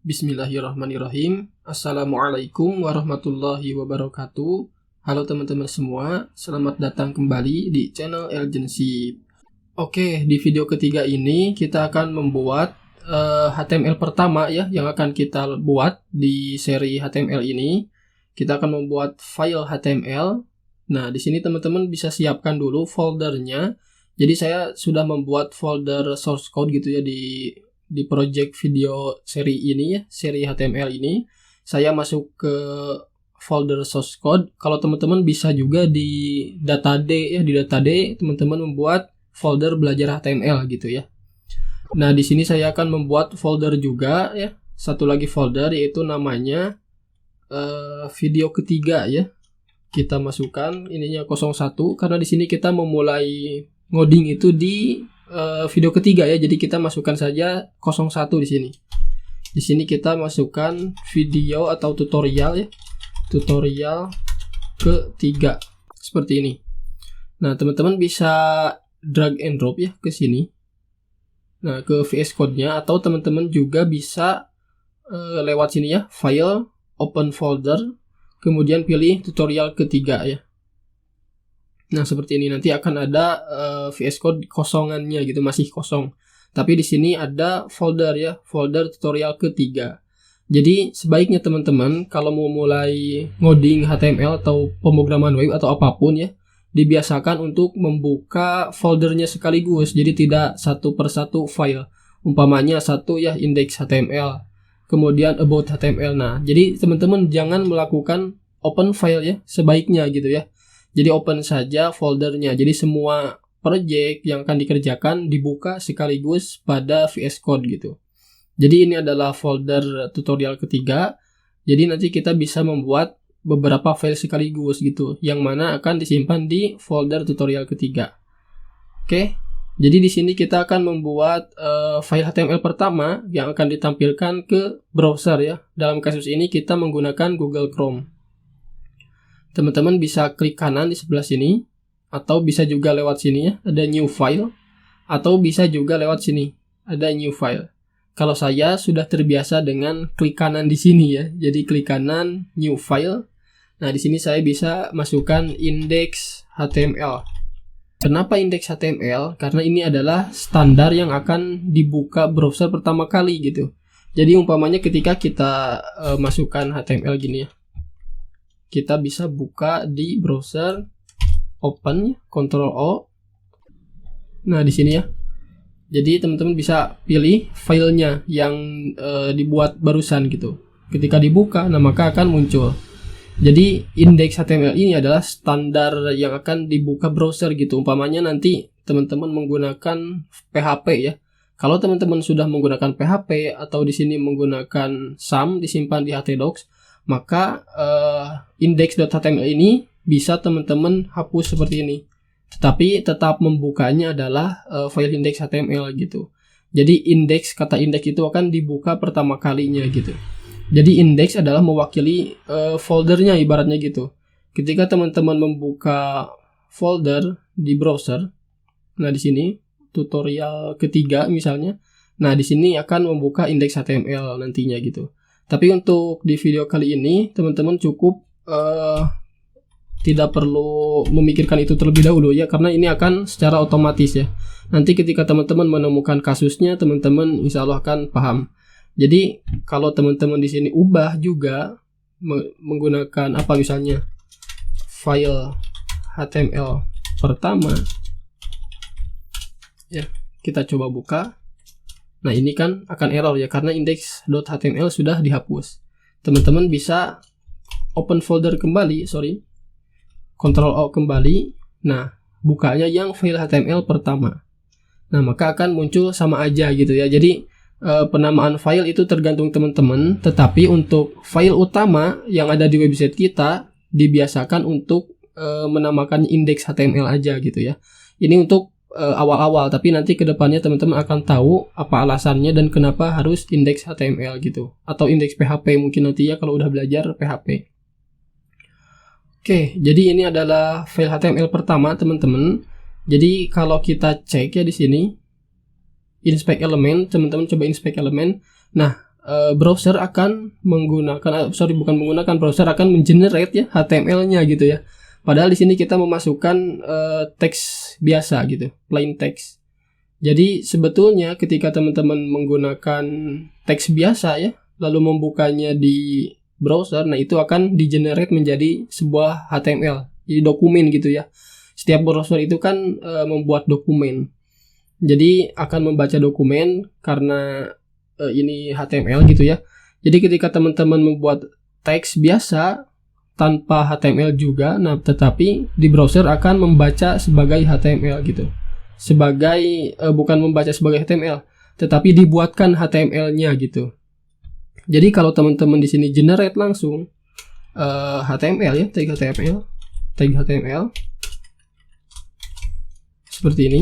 Bismillahirrahmanirrahim. Assalamualaikum warahmatullahi wabarakatuh. Halo teman-teman semua, selamat datang kembali di channel Elgensip. Oke, di video ketiga ini kita akan membuat HTML pertama ya, yang akan kita buat di seri HTML ini. Kita akan membuat file HTML. Nah, di sini teman-teman bisa siapkan dulu foldernya. Jadi saya sudah membuat folder source code gitu ya di project video seri ini ya, seri HTML ini. Saya masuk ke folder source code. Kalau teman-teman bisa juga di data D ya, di data D teman-teman membuat folder belajar HTML gitu ya. Nah, di sini saya akan membuat folder juga ya. Satu lagi folder yaitu namanya video ketiga ya. Kita masukkan ininya 01 karena di sini kita memulai ngoding itu di video ketiga ya, jadi kita masukkan saja 01 di sini. Di sini kita masukkan video atau tutorial ya, tutorial ketiga seperti ini. Nah, teman-teman bisa drag and drop ya ke sini. Nah, ke VS Code-nya, atau teman-teman juga bisa lewat sini ya, file, open folder, kemudian pilih tutorial ketiga ya. Nah, seperti ini nanti akan ada VS Code kosongannya gitu, masih kosong. Tapi di sini ada folder ya, folder tutorial ketiga. Jadi sebaiknya teman-teman kalau mau mulai ngoding HTML atau pemrograman web atau apapun ya, dibiasakan untuk membuka foldernya sekaligus. Jadi tidak satu persatu file. Umpamanya satu ya index HTML, kemudian about HTML. Nah, jadi teman-teman jangan melakukan open file ya, sebaiknya gitu ya. Jadi open saja foldernya. Jadi semua project yang akan dikerjakan dibuka sekaligus pada VS Code gitu. Jadi ini adalah folder tutorial ketiga. Jadi nanti kita bisa membuat beberapa file sekaligus gitu, yang mana akan disimpan di folder tutorial ketiga. Oke. Jadi di sini kita akan membuat file HTML pertama yang akan ditampilkan ke browser ya. Dalam kasus ini kita menggunakan Google Chrome. Teman-teman bisa klik kanan di sebelah sini, atau bisa juga lewat sini ya, ada new file, atau bisa juga lewat sini, ada new file. Kalau saya sudah terbiasa dengan klik kanan di sini ya, jadi klik kanan new file. Nah, di sini saya bisa masukkan index HTML. Kenapa index HTML? Karena ini adalah standar yang akan dibuka browser pertama kali gitu. Jadi umpamanya ketika kita masukkan HTML gini ya, kita bisa buka di browser, open, Ctrl O. Nah, di sini ya. Jadi teman-teman bisa pilih filenya yang dibuat barusan gitu. Ketika dibuka, nah maka akan muncul. Jadi index HTML ini adalah standar yang akan dibuka browser gitu. Umpamanya nanti teman-teman menggunakan PHP ya. Kalau teman-teman sudah menggunakan PHP atau di sini menggunakan SAM disimpan di htdocs, maka index.html ini bisa teman-teman hapus seperti ini. Tetapi tetap membukanya adalah file index.html gitu. Jadi kata index itu akan dibuka pertama kalinya gitu. Jadi index adalah mewakili foldernya ibaratnya gitu. Ketika teman-teman membuka folder di browser, nah di sini tutorial ketiga misalnya, nah di sini akan membuka index.html nantinya gitu. Tapi untuk di video kali ini teman-teman cukup tidak perlu memikirkan itu terlebih dahulu ya, karena ini akan secara otomatis ya. Nanti ketika teman-teman menemukan kasusnya, teman-teman insya Allah akan paham. Jadi kalau teman-teman di sini ubah juga menggunakan apa misalnya file HTML pertama ya, kita coba buka. Nah, ini kan akan error ya, karena index.html sudah dihapus. Teman-teman bisa open folder kembali, Ctrl O kembali. Nah, bukanya yang file HTML pertama. Nah, maka akan muncul sama aja gitu ya. Jadi penamaan file itu tergantung teman-teman, tetapi untuk file utama yang ada di website kita dibiasakan untuk menamakan index.html aja gitu ya. Ini untuk awal-awal, tapi nanti kedepannya teman-teman akan tahu apa alasannya dan kenapa harus index HTML gitu, atau index PHP mungkin nanti ya kalau udah belajar PHP. Oke, jadi ini adalah file HTML pertama teman-teman. Jadi kalau kita cek ya di sini inspect element, teman-teman coba inspect element. Nah, browser akan menggunakan browser akan mengenerate ya HTML-nya gitu ya. Padahal di sini kita memasukkan teks biasa gitu, plain text. Jadi sebetulnya ketika teman-teman menggunakan teks biasa ya, lalu membukanya di browser, nah itu akan di-generate menjadi sebuah HTML, jadi dokumen gitu ya. Setiap browser itu kan membuat dokumen. Jadi akan membaca dokumen karena ini HTML gitu ya. Jadi ketika teman-teman membuat teks biasa tanpa HTML juga, nah tetapi di browser akan membaca sebagai HTML gitu. Bukan membaca sebagai HTML, tetapi dibuatkan HTML-nya gitu. Jadi kalau teman-teman di sini generate langsung HTML ya, tag HTML seperti ini.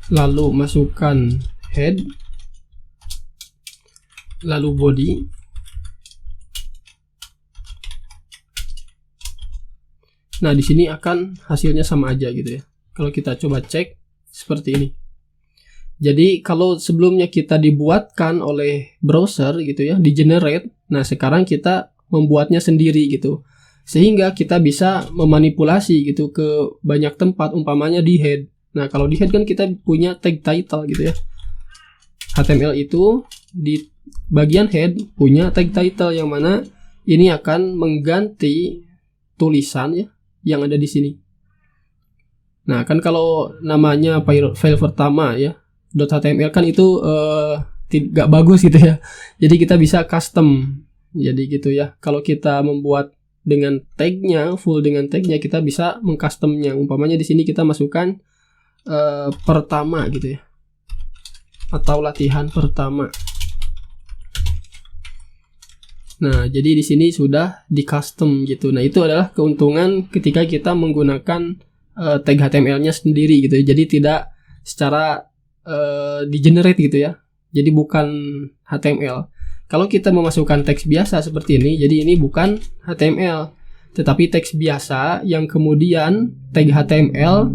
Lalu masukkan head, lalu body. Nah, di sini akan hasilnya sama aja gitu ya. Kalau kita coba cek seperti ini. Jadi kalau sebelumnya kita dibuatkan oleh browser gitu ya, di-generate, nah sekarang kita membuatnya sendiri gitu. Sehingga kita bisa memanipulasi gitu ke banyak tempat, umpamanya di head. Nah, kalau di head kan kita punya tag title gitu ya. HTML itu di bagian head punya tag title yang mana ini akan mengganti tulisan ya yang ada di sini. Nah, kan kalau namanya file pertama ya, .html kan itu tidak bagus gitu ya. Jadi kita bisa custom. Jadi gitu ya. Kalau kita membuat dengan tagnya, full dengan tagnya, kita bisa mengcustomnya. Umpamanya di sini kita masukkan pertama gitu ya, atau latihan pertama. Nah, jadi di sini sudah di custom gitu. Nah, itu adalah keuntungan ketika kita menggunakan tag HTML-nya sendiri gitu. Jadi tidak secara di-generate gitu ya. Jadi bukan HTML. Kalau kita memasukkan teks biasa seperti ini, jadi ini bukan HTML, tetapi teks biasa yang kemudian tag HTML,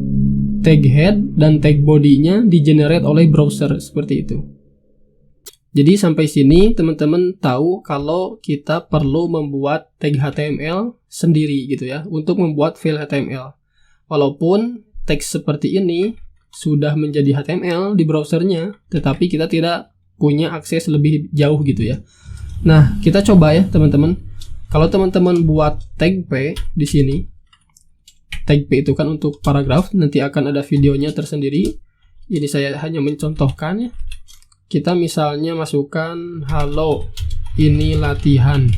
tag head, dan tag body-nya di-generate oleh browser seperti itu. Jadi sampai sini teman-teman tahu kalau kita perlu membuat tag HTML sendiri gitu ya, untuk membuat file HTML. Walaupun teks seperti ini sudah menjadi HTML di browsernya, tetapi kita tidak punya akses lebih jauh gitu ya. Nah, kita coba ya teman-teman. Kalau teman-teman buat tag P di sini, tag P itu kan untuk paragraf, nanti akan ada videonya tersendiri. Ini saya hanya mencontohkan ya. Kita misalnya masukkan halo, ini latihan.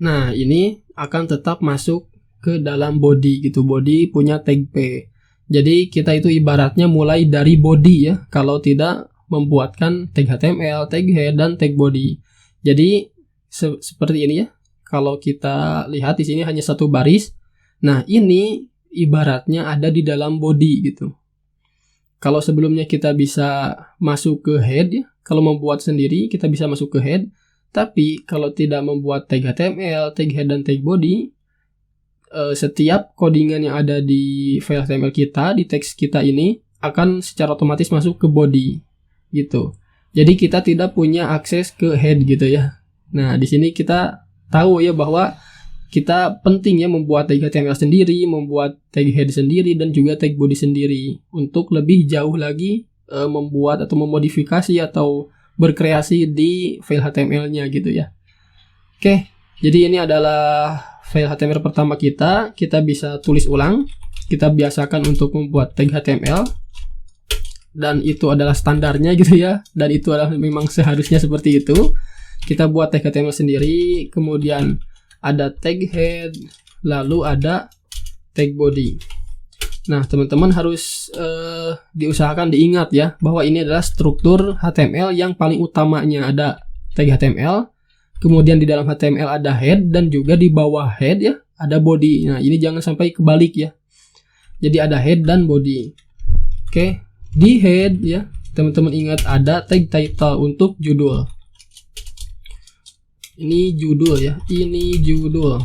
Nah, ini akan tetap masuk ke dalam body gitu. Body punya tag P. Jadi kita itu ibaratnya mulai dari body ya, kalau tidak membuatkan tag HTML, tag head, dan tag body. Jadi seperti ini ya. Kalau kita lihat di sini hanya satu baris. Nah, ini ibaratnya ada di dalam body gitu. Kalau sebelumnya kita bisa masuk ke head ya, kalau membuat sendiri kita bisa masuk ke head. Tapi kalau tidak membuat tag HTML, tag head, dan tag body, setiap codingan yang ada di file HTML kita, di teks kita ini akan secara otomatis masuk ke body gitu. Jadi kita tidak punya akses ke head gitu ya. Nah, di sini kita tahu ya bahwa kita penting ya membuat tag HTML sendiri, membuat tag head sendiri, dan juga tag body sendiri untuk lebih jauh lagi membuat atau memodifikasi atau berkreasi di file HTML-nya gitu ya. Oke, jadi ini adalah file HTML pertama kita bisa tulis ulang. Kita biasakan untuk membuat tag HTML, dan itu adalah standarnya gitu ya, dan itu adalah memang seharusnya seperti itu. Kita buat tag HTML sendiri, kemudian ada tag head, lalu ada tag body. Nah, teman-teman harus diusahakan diingat ya, bahwa ini adalah struktur HTML yang paling utamanya. Ada tag HTML, kemudian di dalam HTML ada head, dan juga di bawah head ya ada body. Nah, ini jangan sampai kebalik ya. Jadi ada head dan body. Oke, di head ya, teman-teman ingat ada tag title untuk judul. Ini judul ya, ini judul.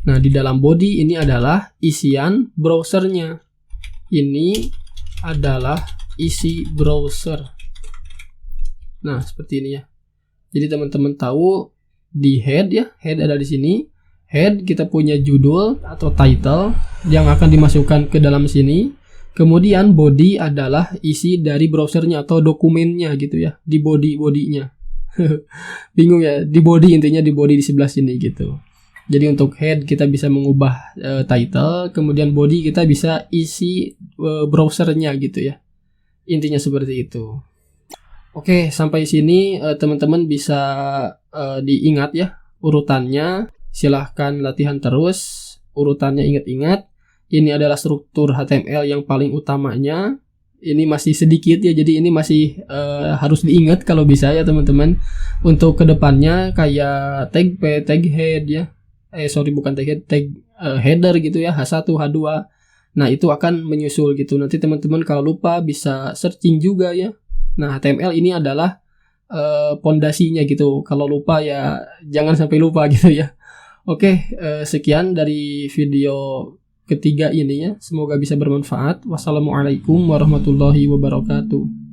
Nah, di dalam body ini adalah isian browsernya. Ini adalah isi browser. Nah, seperti ini ya. Jadi teman-teman tahu di head ya, head ada di sini. Head kita punya judul atau title yang akan dimasukkan ke dalam sini. Kemudian body adalah isi dari browsernya atau dokumennya gitu ya, di bodinya. Bingung ya, di body intinya di body di sebelah sini gitu. Jadi untuk head kita bisa mengubah title, kemudian body kita bisa isi browsernya gitu ya. Intinya seperti itu. Oke, sampai sini teman-teman bisa diingat ya urutannya. Silahkan latihan terus, urutannya ingat-ingat. Ini adalah struktur HTML yang paling utamanya. Ini masih sedikit ya, jadi ini masih harus diingat kalau bisa ya teman-teman. Untuk kedepannya kayak tag p, tag head ya. Bukan tag head, tag header gitu ya, H1, H2. Nah, itu akan menyusul gitu. Nanti teman-teman kalau lupa bisa searching juga ya. Nah, HTML ini adalah pondasinya gitu. Kalau lupa ya jangan sampai lupa gitu ya. Oke, sekian dari video ketiga ini ya. Semoga bisa bermanfaat. Wassalamualaikum warahmatullahi wabarakatuh.